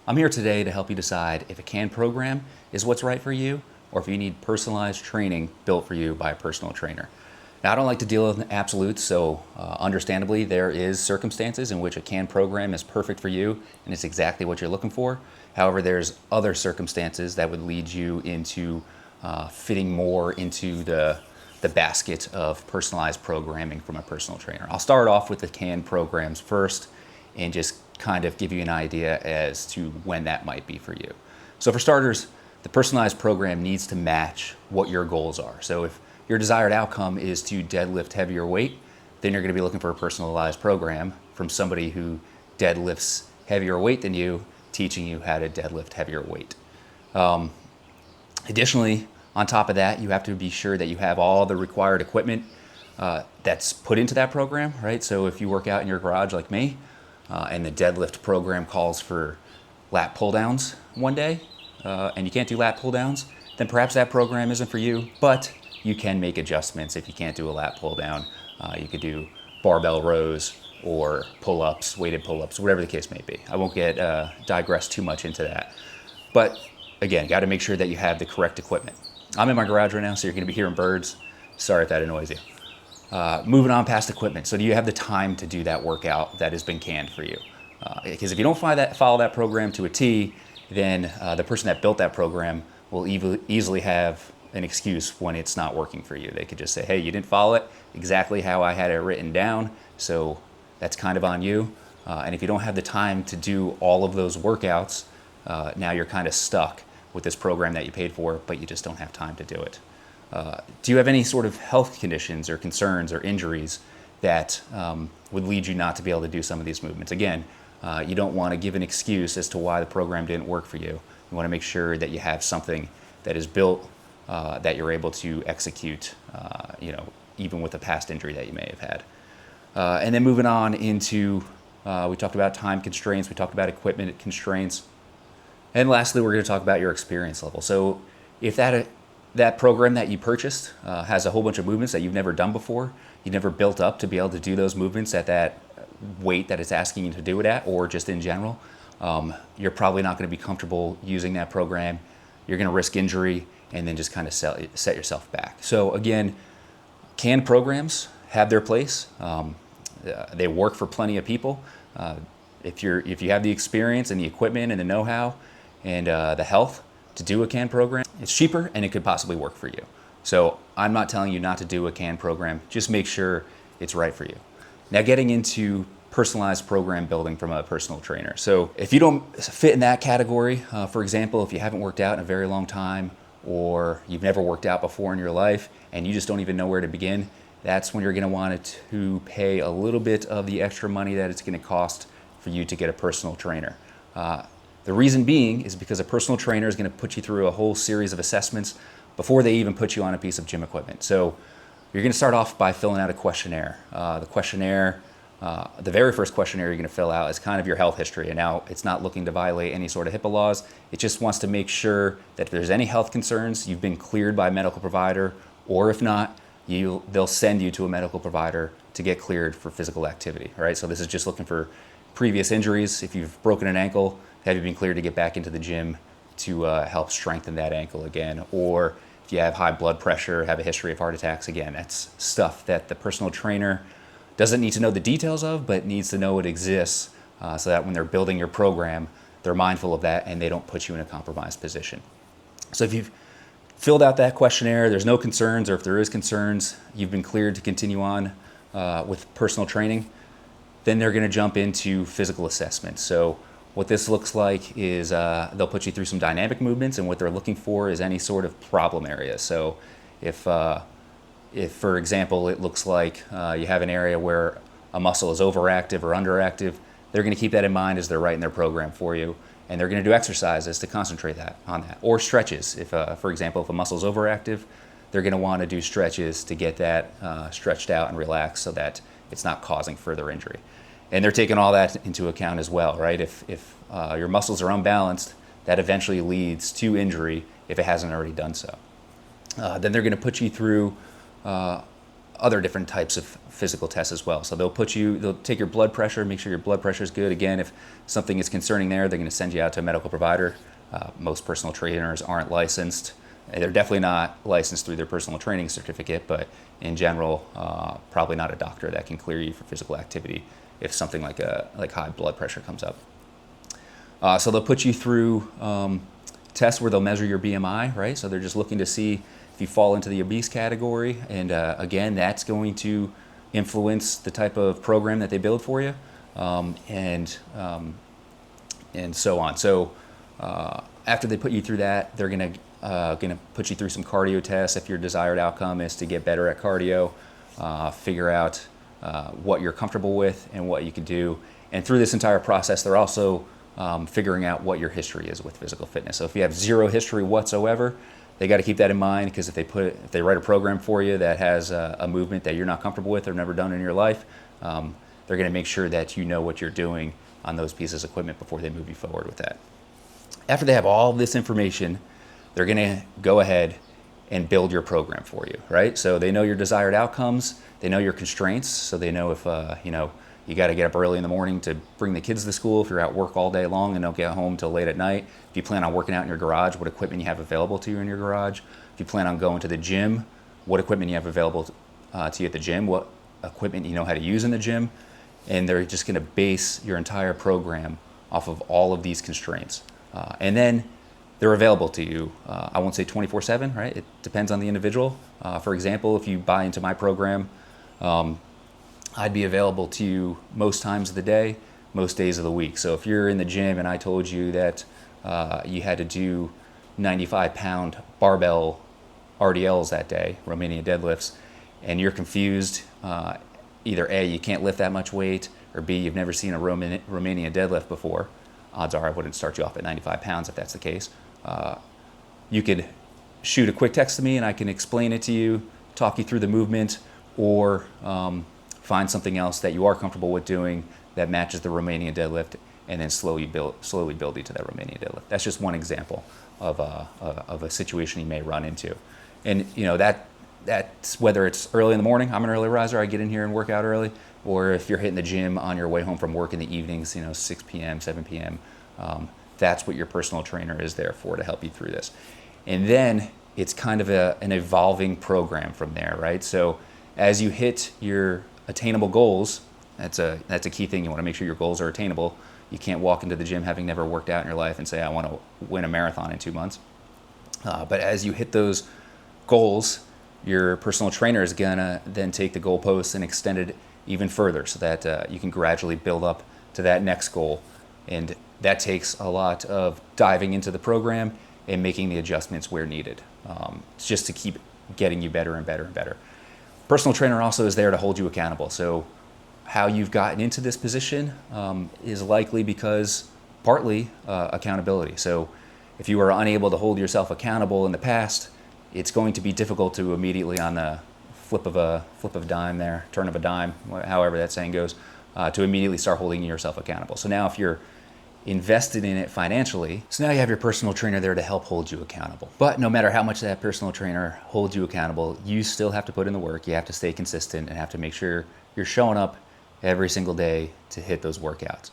I'm here today to help you decide if a CAN program is what's right for you or if you need personalized training built for you by a personal trainer. Now, I don't like to deal with absolutes, so understandably, there is circumstances in which a CAN program is perfect for you and it's exactly what you're looking for. However, there's other circumstances that would lead you into fitting more into the basket of personalized programming from a personal trainer. I'll start off with the CAN programs first and just kind of give you an idea as to when that might be for you. So for starters, the personalized program needs to match what your goals are. So if your desired outcome is to deadlift heavier weight, then you're going to be looking for a personalized program from somebody who deadlifts heavier weight than you, teaching you how to deadlift heavier weight. Additionally, on top of that, you have to be sure that you have all the required equipment that's put into that program, right? So if you work out in your garage like me, and the deadlift program calls for lat pull downs one day, and you can't do lat pull downs, then perhaps that program isn't for you, but you can make adjustments if you can't do a lat pull down. You could do barbell rows or pull-ups, weighted pull-ups, whatever the case may be. I won't digress too much into that. But again, got to make sure that you have the correct equipment. I'm in my garage right now, so you're going to be hearing birds. Sorry if that annoys you. Moving on past equipment. So do you have the time to do that workout that has been canned for you? Because if you don't follow that program to a T, then the person that built that program will easily have an excuse when it's not working for you. They could just say, hey, you didn't follow it exactly how I had it written down, so that's kind of on you. And if you don't have the time to do all of those workouts, now you're kind of stuck with this program that you paid for, but you just don't have time to do it. Do you have any sort of health conditions or concerns or injuries that would lead you not to be able to do some of these movements? Again, you don't want to give an excuse as to why the program didn't work for you. You want to make sure that you have something that is built that you're able to execute, even with a past injury that you may have had. And then moving on into, we talked about time constraints, we talked about equipment constraints, and lastly, we're going to talk about your experience level. So if that program that you purchased has a whole bunch of movements that you've never done before, you never built up to be able to do those movements at that weight that it's asking you to do it at, or just in general, you're probably not going to be comfortable using that program. You're going to risk injury and then just kind of set yourself back. So again, CAN programs have their place. They work for plenty of people. If you have the experience and the equipment and the know-how and the health to do a CAN program, it's cheaper and it could possibly work for you. So I'm not telling you not to do a CAN program, just make sure it's right for you. Now getting into personalized program building from a personal trainer. So if you don't fit in that category, for example, if you haven't worked out in a very long time or you've never worked out before in your life and you just don't even know where to begin, that's when you're going to want to pay a little bit of the extra money that it's going to cost for you to get a personal trainer. The reason being is because a personal trainer is going to put you through a whole series of assessments before they even put you on a piece of gym equipment. So you're going to start off by filling out a questionnaire. The very first questionnaire you're going to fill out is kind of your health history. And now it's not looking to violate any sort of HIPAA laws. It just wants to make sure that if there's any health concerns, you've been cleared by a medical provider, or if not, they'll send you to a medical provider to get cleared for physical activity. Right? So this is just looking for previous injuries. If you've broken an ankle, have you been cleared to get back into the gym to help strengthen that ankle again? Or if you have high blood pressure, have a history of heart attacks, again, that's stuff that the personal trainer doesn't need to know the details of, but needs to know it exists so that when they're building your program, they're mindful of that and they don't put you in a compromised position. So if you've filled out that questionnaire, there's no concerns, or if there is concerns, you've been cleared to continue on with personal training, then they're going to jump into physical assessment. So what this looks like is they'll put you through some dynamic movements, and what they're looking for is any sort of problem area. So if for example, it looks like you have an area where a muscle is overactive or underactive, they're going to keep that in mind as they're writing their program for you, and they're going to do exercises to concentrate on that, or stretches. If, for example, if a muscle is overactive, they're going to want to do stretches to get that stretched out and relaxed so that it's not causing further injury. And they're taking all that into account as well, right? If your muscles are unbalanced, that eventually leads to injury if it hasn't already done so. Then they're going to put you through other different types of physical tests as well. So they'll take your blood pressure, make sure your blood pressure is good. Again, if something is concerning there, they're going to send you out to a medical provider. Most personal trainers aren't licensed. They're definitely not licensed through their personal training certificate, but in general, probably not a doctor that can clear you for physical activity if something like high blood pressure comes up. So they'll put you through tests where they'll measure your BMI, right? So they're just looking to see if you fall into the obese category, and again, that's going to influence the type of program that they build for you, and so on. So after they put you through that, they're gonna put you through some cardio tests if your desired outcome is to get better at cardio, figure out what you're comfortable with and what you can do. And through this entire process, they're also figuring out what your history is with physical fitness. So if you have zero history whatsoever, they got to keep that in mind, because if they write a program for you that has a movement that you're not comfortable with or never done in your life, they're going to make sure that you know what you're doing on those pieces of equipment before they move you forward with that. After they have all this information, they're going to go ahead and build your program for you, right? So they know your desired outcomes, they know your constraints, so they know if you got to get up early in the morning to bring the kids to school, if you're at work all day long and don't get home till late at night. If you plan on working out in your garage, what equipment you have available to you in your garage. If you plan on going to the gym, what equipment you have available to you at the gym, what equipment you know how to use in the gym. And they're just going to base your entire program off of all of these constraints. And then they're available to you. I won't say 24/7, right? It depends on the individual. For example, if you buy into my program, I'd be available to you most times of the day, most days of the week. So if you're in the gym and I told you that you had to do 95-pound barbell RDLs that day, Romanian deadlifts, and you're confused, either A, you can't lift that much weight, or B, you've never seen a Romanian deadlift before, odds are I wouldn't start you off at 95 pounds if that's the case. You could shoot a quick text to me and I can explain it to you, talk you through the movement, or find something else that you are comfortable with doing that matches the Romanian deadlift, and then slowly build you to that Romanian deadlift. That's just one example of a situation you may run into. And that's whether it's early in the morning, I'm an early riser, I get in here and work out early, or if you're hitting the gym on your way home from work in the evenings, 6 p.m., 7 p.m., that's what your personal trainer is there for, to help you through this. And then it's kind of an evolving program from there, right? So as you hit your attainable goals, that's a key thing. You want to make sure your goals are attainable. You can't walk into the gym having never worked out in your life and say, I want to win a marathon in 2 months. But as you hit those goals, your personal trainer is going to then take the goalposts and extend it even further, so that you can gradually build up to that next goal. And that takes a lot of diving into the program and making the adjustments where needed. It's just to keep getting you better and better and better. Personal trainer also is there to hold you accountable. So how you've gotten into this position is likely because partly accountability. So if you were unable to hold yourself accountable in the past, it's going to be difficult to immediately, on the flip of a dime there, turn of a dime, however that saying goes, to immediately start holding yourself accountable. So now if you're invested in it financially, so now you have your personal trainer there to help hold you accountable. But no matter how much that personal trainer holds you accountable, you still have to put in the work. You have to stay consistent and have to make sure you're showing up every single day to hit those workouts.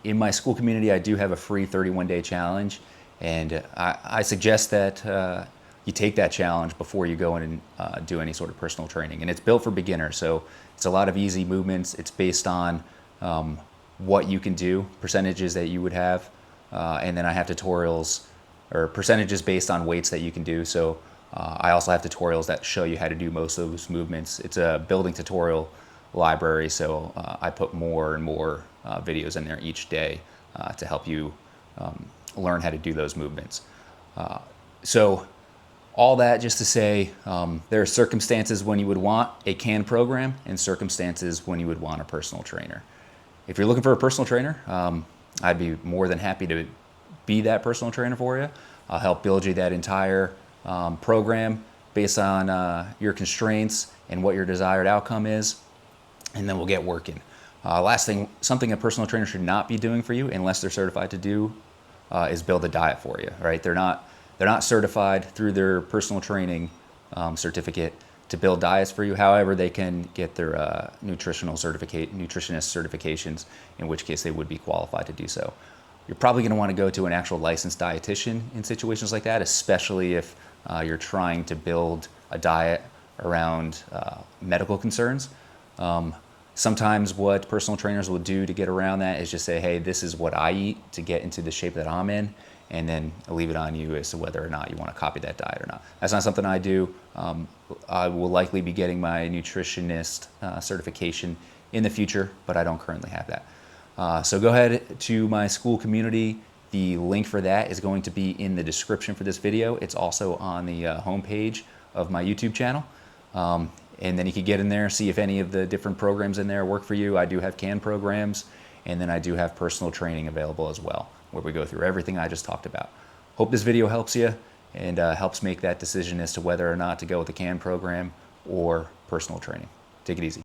In my school community, I do have a free 31-day challenge, and I suggest that you take that challenge before you go in and do any sort of personal training. And it's built for beginners, so it's a lot of easy movements. It's based on what you can do, percentages that you would have, and then I have tutorials or percentages based on weights that you can do. So I also have tutorials that show you how to do most of those movements. It's a building tutorial library, so I put more and more videos in there each day to help you learn how to do those movements. So all that just to say, there are circumstances when you would want a canned program and circumstances when you would want a personal trainer. If you're looking for a personal trainer, I'd be more than happy to be that personal trainer for you. I'll help build you that entire program based on your constraints and what your desired outcome is, and then we'll get working. Last thing, something a personal trainer should not be doing for you, unless they're certified to do, is build a diet for you, right? They're not certified through their personal training certificate to build diets for you. However, they can get their nutritionist certifications, in which case they would be qualified to do so. You're probably going to want to go to an actual licensed dietitian in situations like that, especially if you're trying to build a diet around medical concerns. Sometimes what personal trainers will do to get around that is just say, hey, this is what I eat to get into the shape that I'm in, and then leave it on you as to whether or not you want to copy that diet or not. That's not something I do. I will likely be getting my nutritionist certification in the future, but I don't currently have that. So go ahead to my Skool community. The link for that is going to be in the description for this video. It's also on the homepage of my YouTube channel. And then you can get in there, see if any of the different programs in there work for you. I do have CAN programs, and then I do have personal training available as well, where we go through everything I just talked about. Hope this video helps you and helps make that decision as to whether or not to go with the CAN program or personal training. Take it easy.